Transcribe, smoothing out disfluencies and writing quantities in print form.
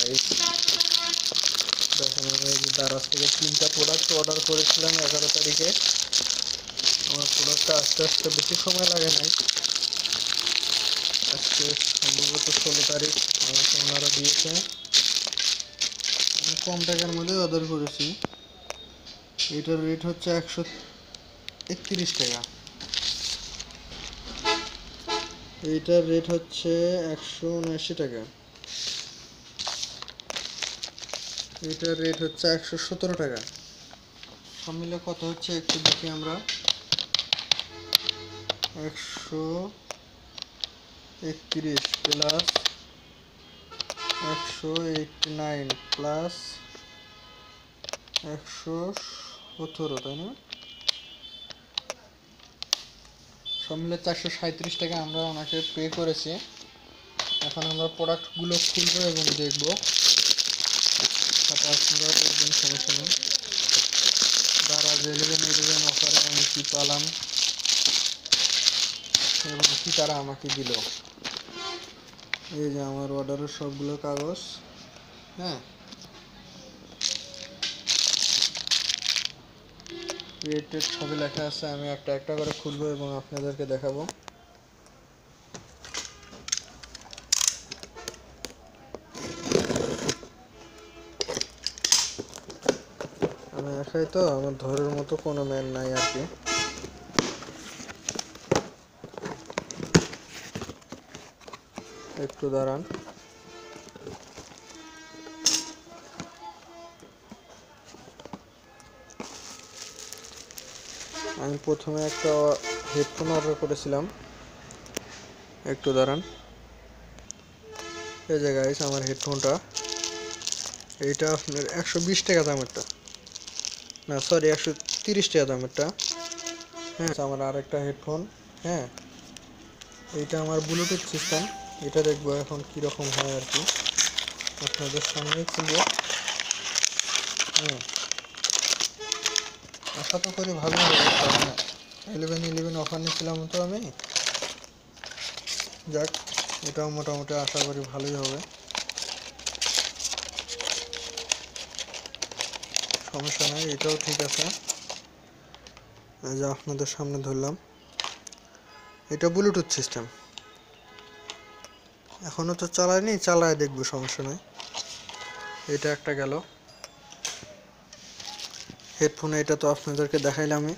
Guys, দেখেন আমি এই যে দারাজ থেকে 3টা প্রোডাক্ট অর্ডার করেছিলাম 11 তারিখে। আমার প্রোডাক্টটা আস্তে আস্তে বেশি সময় লাগে নাই, আজকে সম্ভবত 16 তারিখ আমাকে ওনারা দিয়েছে। কম টাকার মধ্যে অর্ডার করেছি। এটার রেট হচ্ছে 131 টাকা, এইটার রেট হচ্ছে 179 টাকা, এইটার রেট হচ্ছে 117 টাকা। সব মিলে কত হচ্ছে একটু দেখি আমরা। 131 প্লাস 189 প্লাস 117, তাই না? সব মিলে 437 টাকা আমরা ওনাকে পে করেছি। এখন আমরা প্রোডাক্টগুলো খুলবো এবং দেখবো, তারপর আপনারা দেখবেন, সমস্যা নেই। দারাজ 11 অফারে আমি কী পেলাম এবং কী তারা আমাকে দিল। এই যে আমার অর্ডারের সবগুলো কাগজ, হ্যাঁ, রেটেড সবই লেখা আছে। আমি একটা একটা করে খুলবো এবং আপনাদেরকে দেখাবো। আমি একাই তো, আমার ধরের মতো কোনো ম্যান নাই আর কি। একটু দাঁড়ান। আমি প্রথমে একটা হেডফোন অর্ডার করেছিলাম, একটু দাঁড়ান। এই যে গাইস আমার হেডফোনটা, এইটা আপনার 120 টাকা দামেরটা, না সরি 130 টাকা দামেরটা। হ্যাঁ, আমার আরেকটা হেডফোন, হ্যাঁ, এইটা আমার ব্লুটুথ সিস্টেম। এটা দেখবো এখন কীরকম হয় আর কি, আপনাদের সামনেই খুলবো। আশা তো করি ভালো হবে, কারণ 11 অফার নিয়েছিলাম তো আমি। যাক, এটাও মোটামুটি আশা করি ভালোই হবে, সমস্যা নেই, এটাও ঠিক আছে। এই যে আপনাদের সামনে ধরলাম, এটা ব্লুটুথ সিস্টেম। এখনও তো চালাইনি, চালায় দেখবো, সমস্যা নেই। এটা একটা গেল হেডফোন, এটা তো আপনাদেরকে দেখাইলামই।